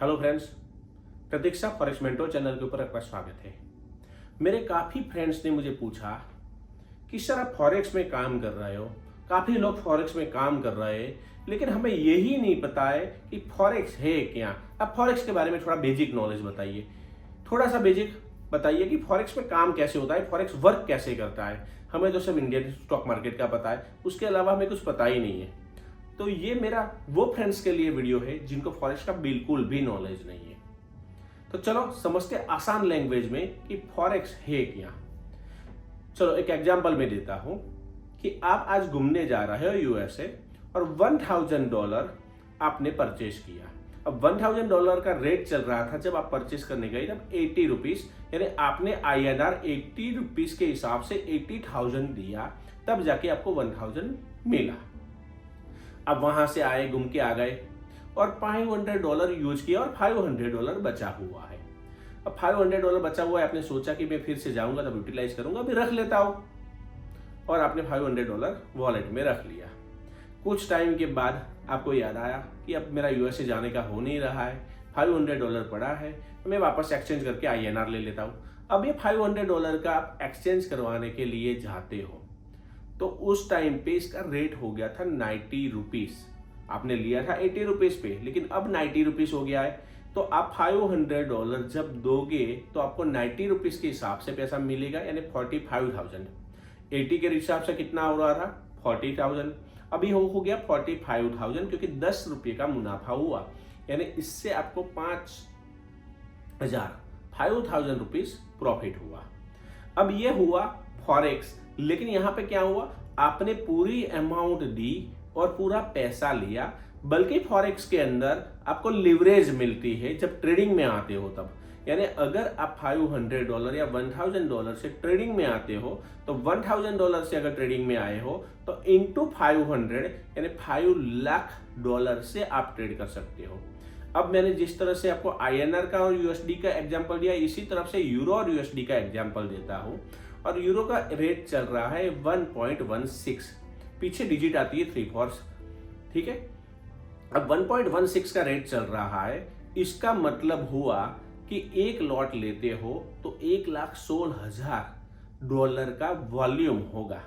Hello friends, प्रतीक्षा forex mentor channel के ऊपर आपका स्वागत है। मेरे काफ़ी फ्रेंड्स ने मुझे पूछा कि सर आप फॉरेक्स में काम कर रहे हो, काफ़ी लोग फॉरेक्स में काम कर रहे हैं, लेकिन हमें यही नहीं पता है कि फॉरेक्स है क्या। आप फॉरेक्स के बारे में थोड़ा बेसिक नॉलेज बताइए, थोड़ा सा बेसिक बताइए कि फॉरेक्स में काम कैसे होता है, फॉरेक्स वर्क कैसे करता है। हमें तो सिर्फ इंडियन स्टॉक मार्केट का पता है, उसके अलावा हमें कुछ पता ही नहीं है। तो ये मेरा वो फ्रेंड्स के लिए वीडियो है जिनको फॉरेक्स का बिल्कुल भी नॉलेज नहीं है। तो चलो समझते आसान लैंग्वेज में कि फॉरेक्स है क्या। चलो एक एग्जांपल मैं देता हूं कि आप आज घूमने जा रहे हो यूएसए और $1000 आपने परचेज किया। अब $1000 का रेट चल रहा था जब आप परचेज करने गए, तब 80 रुपीज, यानी आपने INR 80 रुपीज के हिसाब से 80,000 दिया, तब जाके आपको 1000 मिला। अब वहां से आए, घूम के आ गए और $500 यूज किया और $500 बचा हुआ है। अब $500 बचा हुआ है, आपने सोचा कि मैं फिर से जाऊंगा तब यूटिलाइज करूंगा, अभी रख लेता हूं, और आपने $500 वॉलेट में रख लिया। कुछ टाइम के बाद आपको याद आया कि अब मेरा यूएसए जाने का हो नहीं रहा है, $500 पड़ा है, तो मैं वापस एक्सचेंज करके INR ले लेता हूं। अब ये $500 का आप एक्सचेंज करवाने के लिए जाते हो तो उस टाइम पे इसका रेट हो गया था 90 रुपीज। आपने लिया था 80 रुपीज पे, लेकिन अब 90 रुपीज हो गया है। तो आप $500 जब दोगे तो आपको 90 रुपीज के हिसाब से पैसा मिलेगा, यानी 45,000। 80 के हिसाब से कितना हो रहा था? 40,000। अभी हो गया 45,000, क्योंकि 10 रुपये का मुनाफा हुआ, यानी इससे आपको 5,000 रुपीज प्रॉफिट हुआ। अब ये हुआ फॉरेक्स, लेकिन यहां पे क्या हुआ, आपने पूरी अमाउंट दी और पूरा पैसा लिया। बल्कि फॉरेक्स के अंदर आपको लिवरेज मिलती है जब ट्रेडिंग में आते हो तब, यानी अगर आप $500 या $1000 से ट्रेडिंग में आते हो, तो $1000 से अगर ट्रेडिंग में आए हो तो इंटू 500 यानी $5,00,000 से आप ट्रेड कर सकते हो। अब मैंने जिस तरह से आपको INR का और USD का एग्जांपल दिया, इसी तरफ से यूरो और USD का एग्जांपल देता हूं। और यूरो का रेट चल रहा है 1.16, पीछे डिजिट आती है 3/4, ठीक है। अब 1.16 का रेट चल रहा है, इसका मतलब हुआ कि एक लॉट लेते हो तो $1,16,000 का वॉल्यूम होगा,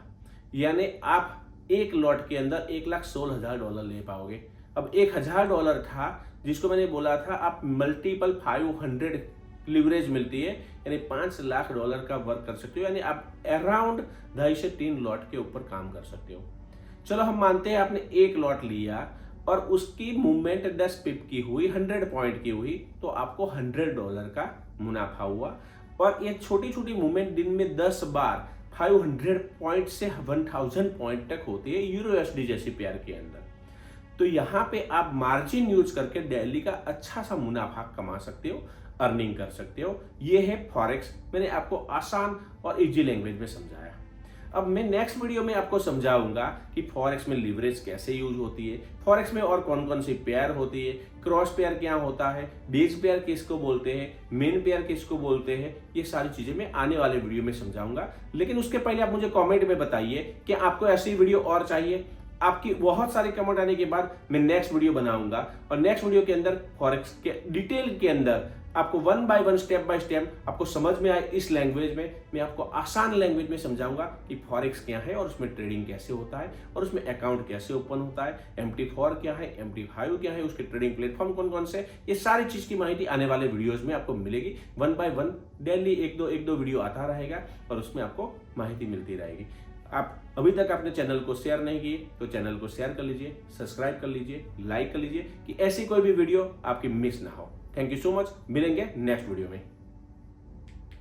यानी आप एक लॉट के अंदर $1,16,000 ले पाओगे। अब $1,000 था जिसको मैंने बोला था आप मल्टीपल 500 लिवरेज मिलती है, यानी $5,00,000 का वर्क कर सकते हो, यानी आप अराउंड 2.5 से 3 लॉट के ऊपर काम कर सकते हो। चलो हम मानते हैं आपने एक लॉट लिया और उसकी मूवमेंट 10 पिप की हुई, 100 पॉइंट की हुई, तो आपको $100 का मुनाफा हुआ। और ये छोटी छोटी मूवमेंट दिन में 10 बार 500 पॉइंट से 1000 पॉइंट तक होती है यूरो USD जैसी पेयर के अंदर। तो यहाँ पे आप मार्जिन यूज करके डेली का अच्छा सा मुनाफा कमा सकते हो, अर्निंग कर सकते हो। ये है फॉरेक्स, मैंने आपको आसान और इजी लैंग्वेज में समझाया। अब मैं नेक्स्ट वीडियो में आपको समझाऊंगा कि फॉरेक्स में लिवरेज कैसे यूज होती है, फॉरेक्स में और कौन कौन सी पेयर होती है, क्रॉस पेयर क्या होता है, बेस पेयर किसको बोलते हैं, मेन पेयर किसको बोलते हैं, ये सारी चीजें मैं आने वाले वीडियो में समझाऊंगा। लेकिन उसके पहले आप मुझे कॉमेंट में बताइए कि आपको ऐसी वीडियो और चाहिए। आपकी बहुत सारे कमेंट आने के बाद मैं नेक्स्ट वीडियो बनाऊंगा, और नेक्स्ट वीडियो के अंदर फॉरेक्स के डिटेल के अंदर आपको 1 बाय 1 स्टेप बाय स्टेप आपको समझ में आए इस लैंग्वेज में, मैं आपको आसान लैंग्वेज में समझाऊंगा कि फॉरेक्स क्या है और उसमें ट्रेडिंग कैसे होता है और उसमें अकाउंट कैसे ओपन होता है, MT4 क्या है, MT5 क्या है, उसके ट्रेडिंग प्लेटफॉर्म कौन कौन से, ये सारी चीज की माहिती आने वाले वीडियोज में आपको मिलेगी। 1 बाय 1 डेली एक दो वीडियो आता रहेगा और उसमें आपको माहिती मिलती रहेगी। आप अभी तक अपने चैनल को शेयर नहीं किए तो चैनल को शेयर कर लीजिए, सब्सक्राइब कर लीजिए, लाइक कर लीजिए कि ऐसी कोई भी वीडियो आपकी मिस ना हो। थैंक यू सो मच, मिलेंगे नेक्स्ट वीडियो में।